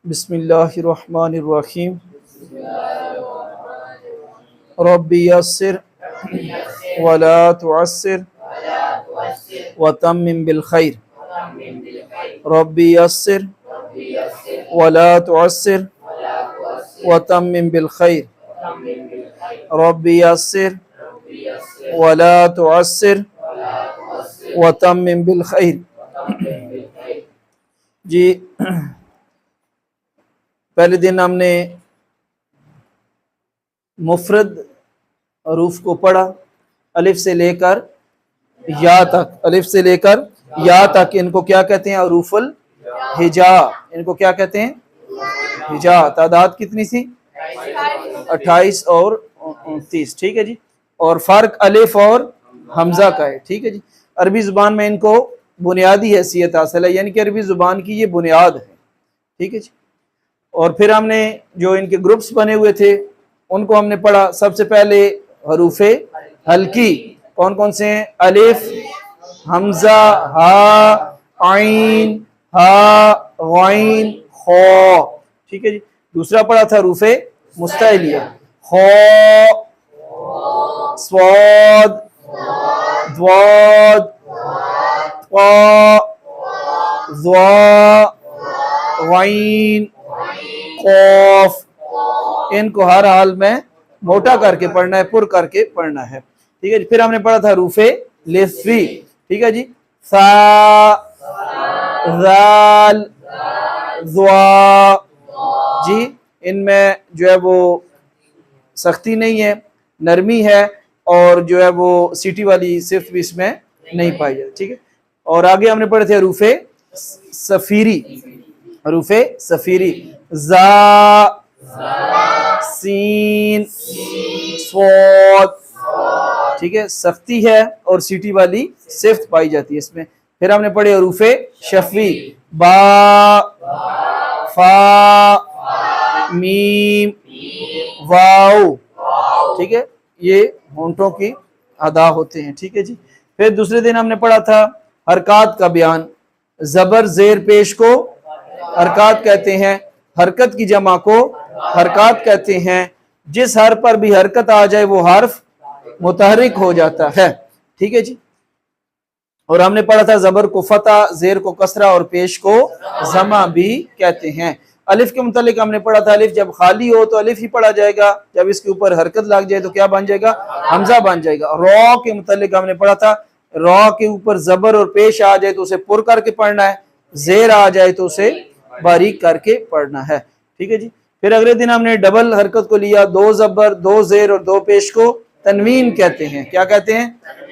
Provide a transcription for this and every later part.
بسم اللہ الرحمن الرحیم ربی یسر ولا تعسر وتمم بالخیر ربی یسر ولا تعسر وتمم بالخیر ربی یسر ولا تعسر وتمم بالخیر۔ جی پہلے دن ہم نے مفرد حروف کو پڑھا، الف سے لے کر یا تک، الف سے لے کر یا تک ان کو کیا کہتے ہیں؟ حروف الہجا۔ ان کو کیا کہتے ہیں؟ ہجا۔ تعداد کتنی تھی؟ 28 اور 29، ٹھیک ہے جی۔ اور فرق الف اور حمزہ کا ہے، ٹھیک ہے جی۔ عربی زبان میں ان کو بنیادی حیثیت حاصل ہے، یعنی کہ عربی زبان کی یہ بنیاد ہے، ٹھیک ہے جی۔ اور پھر ہم نے جو ان کے گروپس بنے ہوئے تھے ان کو ہم نے پڑھا۔ سب سے پہلے حروف ہلکی کون کون سے ہیں؟ الف، حمزہ، ہا، عین، ہا، غین، خا، ٹھیک ہے جی۔ دوسرا پڑھا تھا حروف مستعلیہ، خا، صاد، ضاد، طا، ظا، غین، قاف۔ ان کو ہر حال میں موٹا کر کے پڑھنا ہے، پر کر کے پڑھنا ہے، ٹھیک ہے جی۔ پھر ہم نے پڑھا تھا حروف لفظی، ٹھیک ہے جی۔ ثا، ذال، ضا، جی ان میں جو ہے وہ سختی نہیں ہے، نرمی ہے، اور جو ہے وہ سیٹی والی صرف بھی اس میں نہیں پائی جاتی، ٹھیک ہے۔ اور آگے ہم نے پڑھے تھے حروف صفیری، حروف صفیری، زا، سین، صاد، ٹھیک ہے۔ سختی ہے اور سیٹی والی صفت پائی جاتی ہے اس میں۔ پھر ہم نے پڑھے حروف شفوی، با، فا، میم، واو، ٹھیک ہے۔ یہ ہونٹوں کی ادا ہوتے ہیں، ٹھیک ہے جی۔ پھر دوسرے دن ہم نے پڑھا تھا حرکات کا بیان۔ زبر زیر پیش کو حرکات کہتے ہیں، حرکت کی جمع کو حرکات کہتے ہیں۔ جس حرف پر بھی حرکت آ جائے وہ حرف متحرک ہو جاتا ہے، ٹھیک ہے جی۔ اور ہم نے پڑھا تھا زبر کو فتح، زیر کو کسرہ اور پیش کو ضمہ بھی کہتے ہیں۔ الف کے متعلق ہم نے پڑھا تھا الف جب خالی ہو تو الف ہی پڑھا جائے گا، جب اس کے اوپر حرکت لگ جائے تو کیا بن جائے گا؟ حمزہ بن جائے گا۔ را کے متعلق ہم نے پڑھا تھا را کے اوپر زبر اور پیش آ جائے تو اسے پر کر کے پڑھنا ہے، زیر آ جائے تو اسے باریک کر کے پڑھنا ہے، ٹھیک ہے جی۔ پھر اگلے دن ہم نے ڈبل حرکت کو لیا، 2 زبر 2 زیر اور 2 پیش کو تنوین کہتے ہیں۔ کیا کہتے ہیں؟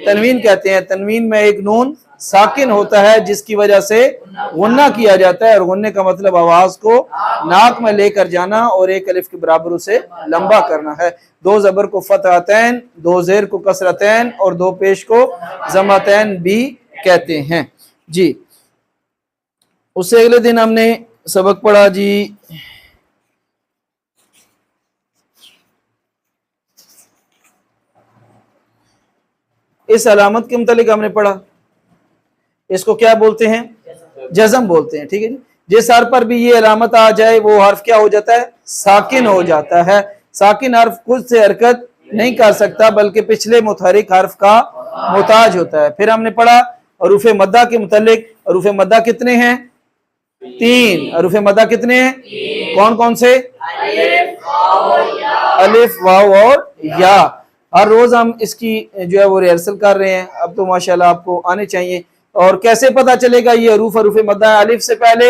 تنوین کہتے ہیں۔ تنوین میں ایک نون ساکن ہوتا ہے جس کی وجہ سے غنہ کیا جاتا ہے، اور غننے کا مطلب آواز کو ناک میں لے کر جانا اور ایک الف کے برابر اسے لمبا کرنا ہے۔ 2 زبر کو فتحتین، 2 زیر کو کسرتین اور 2 پیش کو ضمتین بھی کہتے ہیں جی۔ اس سے اگلے دن ہم نے سبق پڑھا جی اس علامت کے متعلق ہم نے پڑھا، اس کو کیا بولتے ہیں؟ جزم بولتے ہیں، ٹھیک ہے جی۔ جس حرف پر بھی یہ علامت آ جائے وہ حرف کیا ہو جاتا ہے؟ ساکن ہو جاتا ہے۔ ساکن حرف خود سے حرکت نہیں کر سکتا بلکہ پچھلے متحرک حرف کا محتاج ہوتا ہے۔ پھر ہم نے پڑھا حروف مدہ کے متعلق۔ حروف مدہ کتنے ہیں؟ 3 حروف مدہ کتنے ہیں؟ کون کون سے؟ الف، واو اور یا۔ ہر روز ہم اس کی جو ہے وہ ریہرسل کر رہے ہیں، اب تو ماشاءاللہ آپ کو آنے چاہیے۔ اور کیسے پتا چلے گا یہ حروف مدہ ہے؟ الف سے پہلے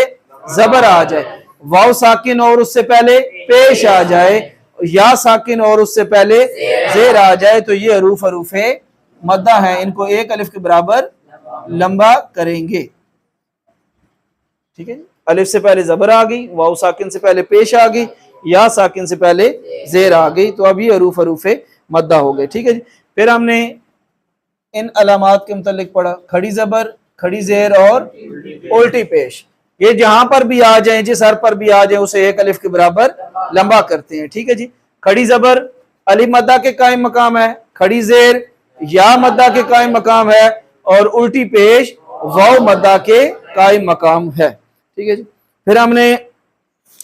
زبر آ جائے، واو ساکن اور اس سے پہلے پیش آ جائے، یا ساکن اور اس سے پہلے زیر آ جائے تو یہ حروف مدہ ہیں۔ ان کو ایک الف کے برابر لمبا کریں گے، ٹھیک ہے جی۔ الف سے پہلے زبر آ گئی، واو ساکن سے پہلے پیش آ گئی، یا ساکن سے پہلے زیر آ گئی، تو اب یہ حروف مدہ ہو گئے، ٹھیک ہے جی۔ پھر ہم نے ان علامات کے متعلق پڑھا، کھڑی زبر، کھڑی زیر اور الٹی پیش۔ یہ جہاں پر بھی آ جائیں، جس حرف پر بھی آ جائیں اسے ایک الف کے برابر لمبا کرتے ہیں، ٹھیک ہے جی۔ کھڑی زبر الف مدہ کے قائم مقام ہے، کھڑی زیر یا مدہ کے قائم مقام ہے، اور الٹی پیش واو مدہ کے قائم مقام ہے، ٹھیک ہے جی۔ پھر ہم نے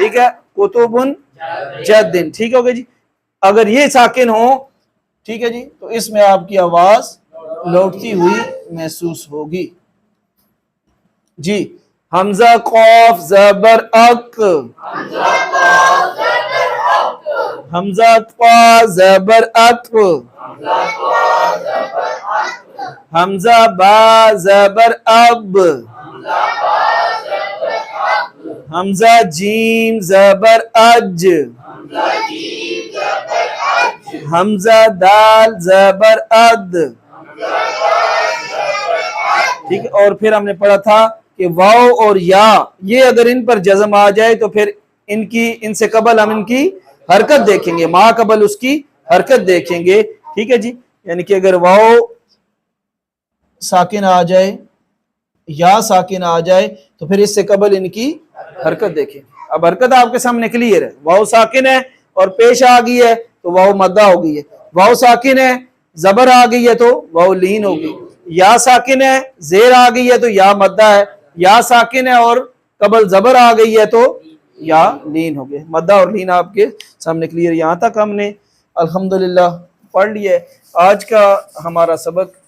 ٹھیک ہے, کتبن جدن, ٹھیک ہو گیا جی. اگر یہ ساکن ہو, ٹھیک ہے جی, تو اس میں آپ کی آواز لوٹتی ہوئی محسوس ہوگی. جی, حمزہ قاف زبر اک, حمزہ طا زبر ات, حمزہ با زبر اب, حمزہ جیم زبر اج, حمزہ دال زبر اد, ٹھیک ہے. اور پھر ہم نے پڑھا تھا کہ واو اور یا یہ اگر ان پر جزم آ جائے تو پھر ان سے قبل ہم ان کی حرکت دیکھیں گے, ما قبل اس کی حرکت دیکھیں گے, ٹھیک ہے جی. یعنی کہ اگر واو ساکن آ جائے, یا ساکن آ جائے, تو پھر اس سے قبل ان کی حرکت دیکھیں. اب حرکت آپ کے سامنے کلیئر ہے, واو ساکن ہے اور پیش آ گئی ہے تو واو مدہ ہو گئی ہے, واو ساکن ہے زبر آ گئی ہے تو واو لین ہو گئی, یا ساکن ہے زیر آ گئی ہے تو یا مدہ ہے, یا ساکن ہے اور قبل زبر آ گئی ہے تو یا لین ہو گئے. مدہ اور لین آپ کے سامنے کلیئر. یہاں تک ہم نے الحمدللہ پڑھ لیا ہے. آج کا ہمارا سبق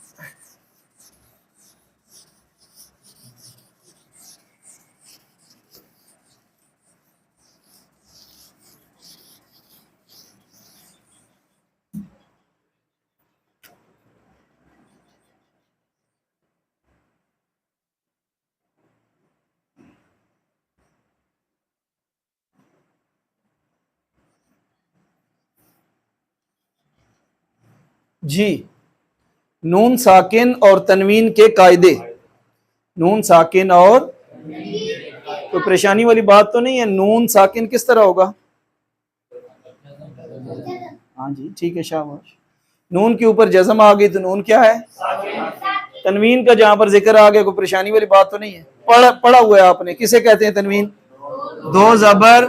جی, نون ساکن اور تنوین کے قاعدے. نون ساکن اور کوئی پریشانی والی بات تو نہیں ہے؟ نون ساکن کس طرح ہوگا؟ ہاں جی ٹھیک ہے, شاباش. نون کے اوپر جزم آ گئی تو نون کیا ہے؟ تنوین کا جہاں پر ذکر آ گیا کوئی پریشانی والی بات تو نہیں ہے؟ پڑھا ہوا ہے آپ نے, کسے کہتے ہیں تنوین؟ دو زبر,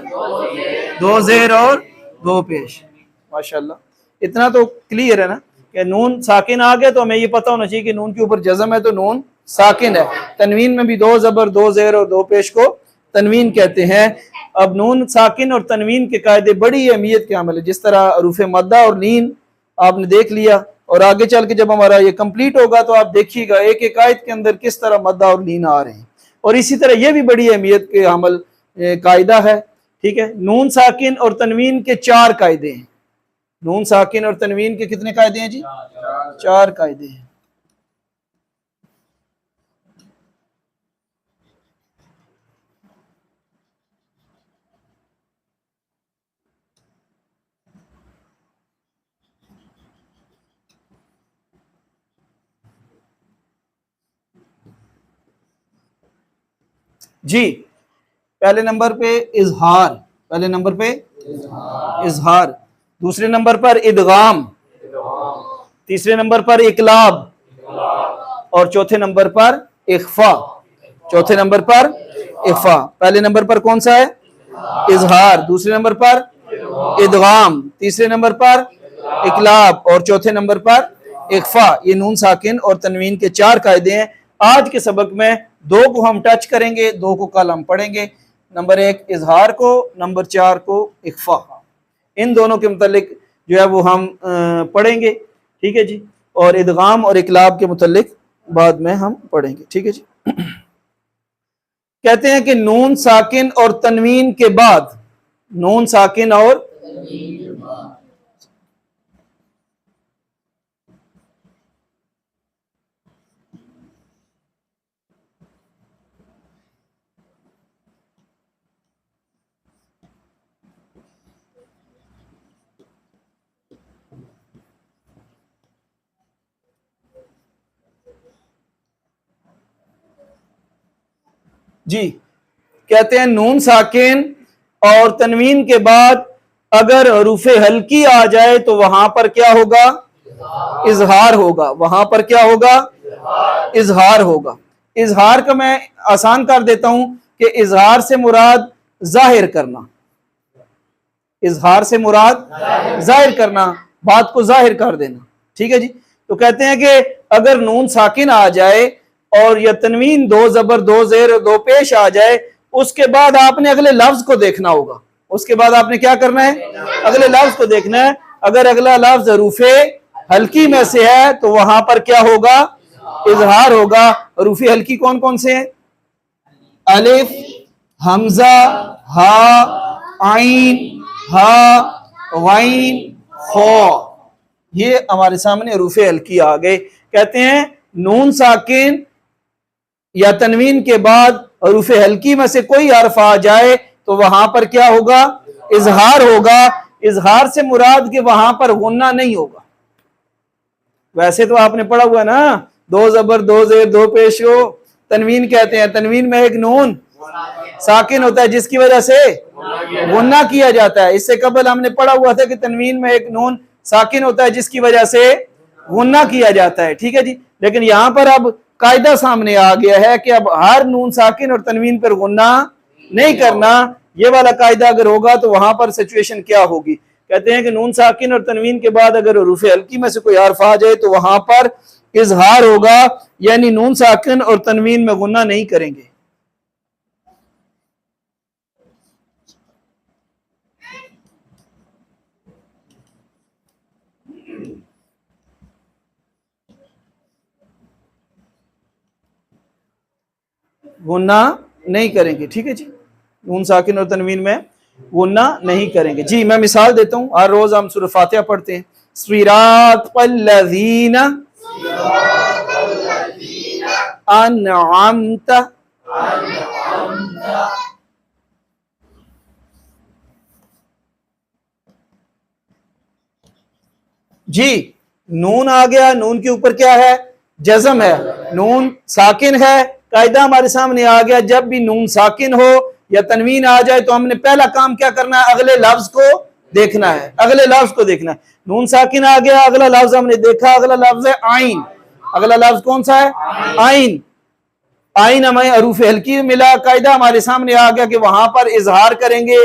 دو زیر اور دو پیش. ماشاءاللہ, اتنا تو کلیئر ہے نا کہ نون ساکن آ گیا تو ہمیں یہ پتہ ہونا چاہیے کہ نون کے اوپر جزم ہے تو نون ساکن ہے. تنوین میں بھی دو زبر, دو زیر اور دو پیش کو تنوین کہتے ہیں. اب نون ساکن اور تنوین کے قاعدے بڑی اہمیت کے عمل ہے. جس طرح حروف مدہ اور لین آپ نے دیکھ لیا, اور آگے چل کے جب ہمارا یہ کمپلیٹ ہوگا تو آپ دیکھیے گا ایک ایک آیت کے اندر کس طرح مدہ اور لین آ رہے ہیں. اور اسی طرح یہ بھی بڑی اہمیت کے عمل قاعدہ ہے, ٹھیک ہے. نون ساکن اور تنوین کے 4 قاعدے ہیں. نون ساکن اور تنوین کے کتنے قاعدے ہیں جی؟ 4 قاعدے ہیں. جی, پہلے نمبر پہ اظہار, پہلے نمبر پہ اظہار, دوسرے نمبر پر ادغام, تیسرے نمبر پر اقلاب, اور چوتھے نمبر پر اخفاء. چوتھے نمبر پر اخفاء. پہلے نمبر پر کون سا ہے؟ اظہار. دوسرے نمبر پر ادغام, تیسرے نمبر پر اقلاب, اور چوتھے نمبر پر اخفاء. یہ نون ساکن اور تنوین کے 4 قاعدے ہیں. آج کے سبق میں 2 کو ہم ٹچ کریں گے, 2 کو کل ہم پڑھیں گے. نمبر 1 اظہار کو, نمبر 4 کو اخفاء. ان دونوں کے متعلق جو ہے وہ ہم پڑھیں گے, ٹھیک ہے جی. اور ادغام اور اقلاب کے متعلق بعد میں ہم پڑھیں گے, ٹھیک ہے جی. کہتے ہیں کہ نون ساکن اور تنوین کے بعد, نون ساکن اور جی, کہتے ہیں نون ساکن اور تنوین کے بعد اگر حروف ہلکی آ جائے تو وہاں پر کیا ہوگا؟ اظہار ہوگا. وہاں پر کیا ہوگا؟ اظہار ہوگا. اظہار کا میں آسان کر دیتا ہوں کہ اظہار سے مراد ظاہر کرنا. اظہار سے مراد ظاہر کرنا, بات کو ظاہر کر دینا, ٹھیک ہے جی. تو کہتے ہیں کہ اگر نون ساکن آ جائے اور یا تنوین 2 زبر 2 زیر 2 پیش آ جائے اس کے بعد آپ نے اگلے لفظ کو دیکھنا ہوگا. اس کے بعد آپ نے کیا کرنا ہے؟ اگلے لفظ کو دیکھنا ہے. اگر اگلا لفظ حروف ہلکی میں سے ہے تو وہاں پر کیا ہوگا؟ اظہار ہوگا. حروف ہلکی کون کون سے ہیں؟ الف، حمزہ، ہا، عین، ہا، غین، خا. یہ ہمارے سامنے حروف ہلکی آ گئے. کہتے ہیں نون ساکن یا تنوین کے بعد حروف ہلکی میں سے کوئی حرف آ جائے تو وہاں پر کیا ہوگا؟ اظہار ہوگا. اظہار سے مراد کہ وہاں پر غنہ نہیں ہوگا. ویسے تو آپ نے پڑھا ہوا نا، دو زبر دو زیر دو پیش ہو تنوین کہتے ہیں. تنوین میں ایک نون ساکن ہوتا ہے جس کی وجہ سے غنہ کیا جاتا ہے. اس سے قبل ہم نے پڑھا ہوا تھا کہ تنوین میں ایک نون ساکن ہوتا ہے جس کی وجہ سے غنہ کیا جاتا ہے. ٹھیک ہے جی. لیکن یہاں پر اب قاعدہ سامنے آ گیا ہے کہ اب ہر نون ساکن اور تنوین پر غنہ نہیں کرنا. یہ والا قاعدہ اگر ہوگا تو وہاں پر سچویشن کیا ہوگی؟ کہتے ہیں کہ نون ساکن اور تنوین کے بعد اگر حروف ہلکی میں سے کوئی حرف آ جائے تو وہاں پر اظہار ہوگا، یعنی نون ساکن اور تنوین میں غنہ نہیں کریں گے. غنہ نہیں کریں گے. ٹھیک ہے جی. نون ساکن اور تنوین میں غنہ نہیں کریں گے. جی میں مثال دیتا ہوں. ہر روز ہم سورہ فاتحہ پڑھتے ہیں. صراط الذین انعمت. جی نون آ گیا. نون کے اوپر کیا ہے؟ جزم ہے. نون ساکن ہے. قاعدہ ہمارے سامنے آ گیا، جب بھی نون ساکن ہو یا تنوین آ جائے تو ہم نے پہلا کام کیا کرنا ہے؟ اگلے لفظ کو دیکھنا ہے. اگلے لفظ کو دیکھنا ہے. نون ساکن آ گیا، اگلا لفظ ہم نے دیکھا. اگلا لفظ ہے عین. اگلا لفظ کون سا ہے؟ عین. عین ہمیں حروف ہلکی ملا. قاعدہ ہمارے سامنے آ گیا کہ وہاں پر اظہار کریں گے،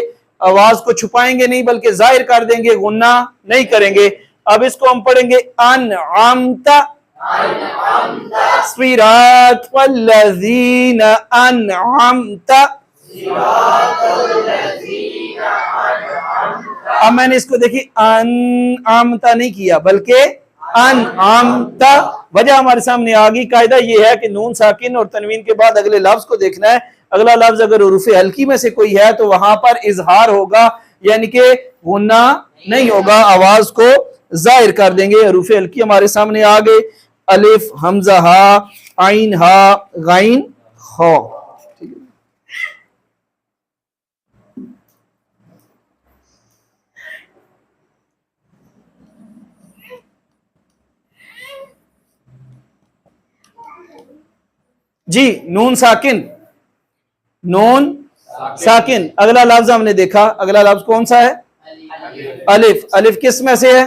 آواز کو چھپائیں گے نہیں بلکہ ظاہر کر دیں گے، غنہ نہیں کریں گے. اب اس کو ہم پڑھیں گے انعمت صراط الذین انعمت. اب میں نے اس کو دیکھی انعمت نہیں کیا بلکہ انعمت. وجہ ہمارے سامنے آ گئی. قاعدہ یہ ہے کہ نون ساکن اور تنوین کے بعد اگلے لفظ کو دیکھنا ہے. اگلا لفظ اگر حروف ہلکی میں سے کوئی ہے تو وہاں پر اظہار ہوگا، یعنی کہ غنہ نہیں ہوگا، آواز کو ظاہر کر دیں گے. حروف ہلکی ہمارے سامنے آ گئے. الف، حمزہ، ہا، عین، ہا، غین، خا. جی نون ساکن، نون ساکن. اگلا لفظ ہم نے دیکھا. اگلا لفظ کون سا ہے؟ الف. الف کس میں سے ہے؟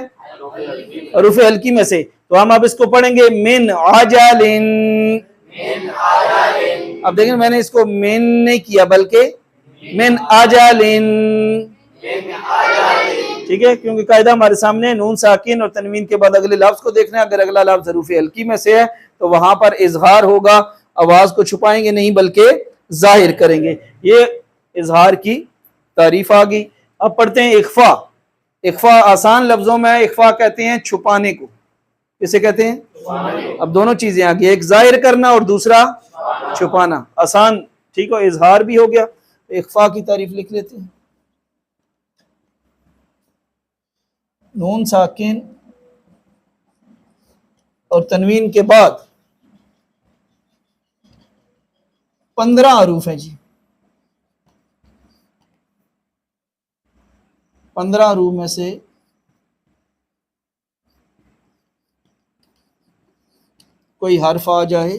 حروف ہلکی میں سے. تو ہم اب اس کو پڑھیں گے من عجل. اب دیکھیں میں نے اس کو من نہیں کیا بلکہ من عجل. ٹھیک ہے، کیونکہ قاعدہ ہمارے سامنے نون ساکن اور تنوین کے بعد اگلے لفظ کو دیکھنا ہے. اگر اگلا لفظ حروف ہلکی میں سے ہے تو وہاں پر اظہار ہوگا، آواز کو چھپائیں گے نہیں بلکہ ظاہر کریں گے. یہ اظہار کی تعریف آ گئی. اب پڑھتے ہیں اخفا. اخفا آسان لفظوں میں اخفا کہتے ہیں چھپانے کو. کسے کہتے ہیں؟ اب دونوں چیزیں آ گئی، ایک ظاہر کرنا اور دوسرا چھپانا. آسان ٹھیک ہو، اظہار بھی ہو گیا. اخفا کی تعریف لکھ لیتے ہیں. نون ساکن اور تنوین کے بعد 15 حروف ہیں جی. 15 حروف میں سے کوئی حرف آ جائے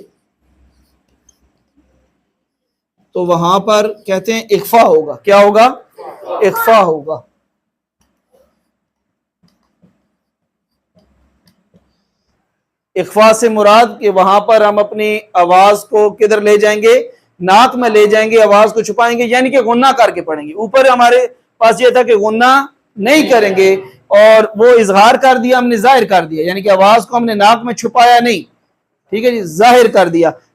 تو وہاں پر کہتے ہیں اخفا ہوگا. کیا ہوگا؟ اخفا ہوگا. اخفا سے مراد کہ وہاں پر ہم اپنی آواز کو کدھر لے جائیں گے؟ ناک میں لے جائیں گے، آواز کو چھپائیں گے، یعنی کہ غنہ کر کے پڑھیں گے. اوپر ہمارے پاس یہ تھا کہ غنہ نہیں کریں گے اور وہ اظہار کر دیا، ہم نے ظاہر کر دیا، یعنی کہ آواز کو ہم نے ناک میں چھپایا نہیں. ٹھیک ہے جی، ظاہر کر دیا.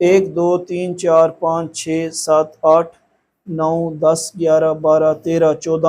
1 2 3 4 5 6 7 8 9 10 11 12 13 14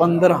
15,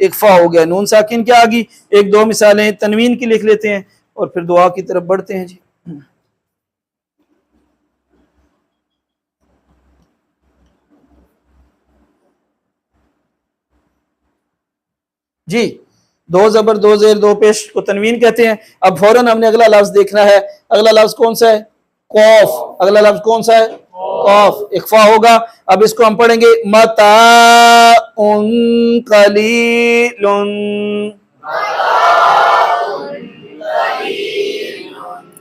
اخفا ہو گیا. نون ساکن کیا آگی؟ ایک دو مثالیں تنوین کی لکھ لیتے ہیں اور پھر دعا کی طرف بڑھتے ہیں. جی دو زبر دو زیر دو پیش کو تنوین کہتے ہیں. اب فوراً ہم نے اگلا لفظ دیکھنا ہے. اگلا لفظ کون سا ہے؟ قوف. اگلا لفظ کون سا ہے؟ قوف. اخفا ہوگا. اب اس کو ہم پڑھیں گے متاع قلیل.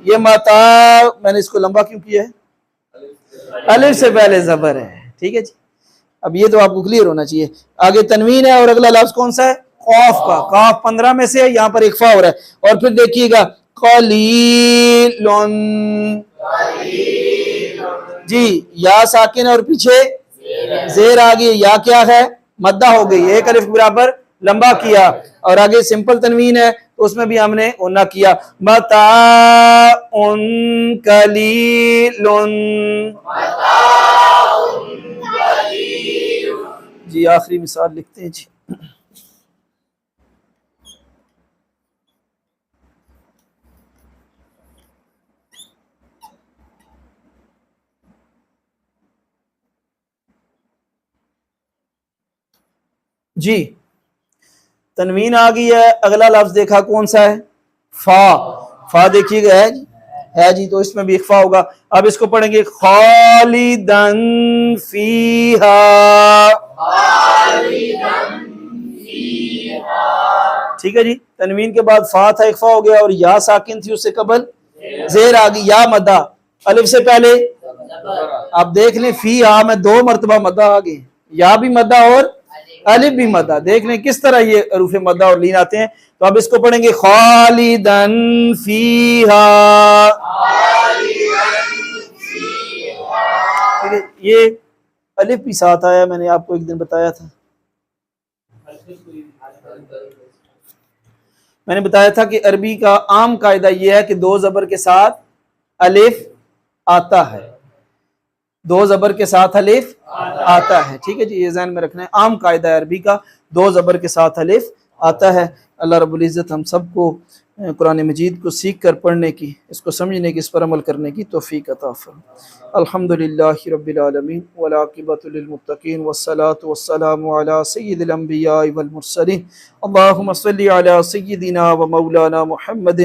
یہ متاع میں نے اس کو لمبا کیوں کیا ہے؟ الف سے پہلے زبر ہے. ٹھیک ہے جی. اب یہ تو آپ کو کلیئر ہونا چاہیے. آگے تنوین ہے اور اگلا لفظ کون سا ہے؟ قوف کا. قاف 15 میں سے ہے, یہاں پر اخفا ہو رہا ہے. اور پھر دیکھیے گا قلیل. جی یا ساکن اور پیچھے زیر آگے. یا کیا ہے؟ مدہ ہو گئی. ایک الف برابر لمبا کیا. اور آگے سمپل تنوین ہے تو اس میں بھی ہم نے اونا کیا. متاع قلیل. جی آخری مثال لکھتے ہیں. جی جی تنوین آ گئی ہے. اگلا لفظ دیکھا کون سا ہے؟ فا. فا دیکھیے گا ہے جی, تو اس میں بھی اخفا ہوگا. اب اس کو پڑھیں گے خالدن فیہا. ٹھیک ہے جی. تنوین کے بعد فا تھا, اخفا ہو گیا, اور یا ساکن تھی اس سے قبل زیر آ گئی. یا مدہ الف سے پہلے. آپ دیکھ لیں فیہا میں 2 مرتبہ مدہ آ گئی. یا بھی مدہ اور الف بھی مدہ. دیکھ لیں کس طرح یہ حروف مدہ اور لین آتے ہیں. تو اب اس کو پڑھیں گے خالدن فیہا. یہ الف بھی ساتھ آیا, میں نے آپ کو ایک دن بتایا تھا. میں نے بتایا تھا کہ عربی کا عام قاعدہ یہ ہے کہ 2 زبر کے ساتھ الف آتا ہے. 2 زبر کے ساتھ الف آتا ہے. ٹھیک ہے جی, یہ ذہن میں رکھنا ہے. عام قاعدہ ہے عربی کا, 2 زبر کے ساتھ الف آتا ہے. اللہ رب العزت ہم سب کو قرآن مجید کو سیکھ کر پڑھنے کی, اس کو سمجھنے کی, اس پر عمل کرنے کی توفیق عطا فرمائے. الحمدللہ رب العالمین والعاقبۃ للمتقین والصلاۃ والسلام علی سید الانبیاء والمرسلین. اللہم صلی علی سیدنا و مولانا محمد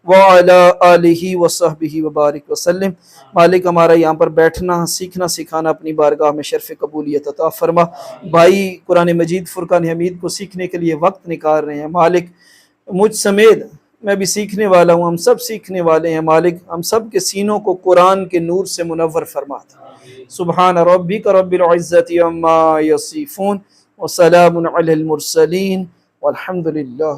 وعلی آلہ وصحبہ وبارک وسلم. مالک ہمارا یہاں پر بیٹھنا, سیکھنا, سکھانا اپنی بارگاہ میں شرف قبولیت عطا فرما. بھائی قرآن مجید فرقان حمید کو سیکھنے کے لیے وقت نکال رہے ہیں. مالک مجھ سمیت میں بھی سیکھنے والا ہوں, ہم سب سیکھنے والے ہیں. مالک ہم سب کے سینوں کو قرآن کے نور سے منور فرما دے. سبحان ربک رب العزت عما یصفون وسلام علی المرسلین والحمد للہ.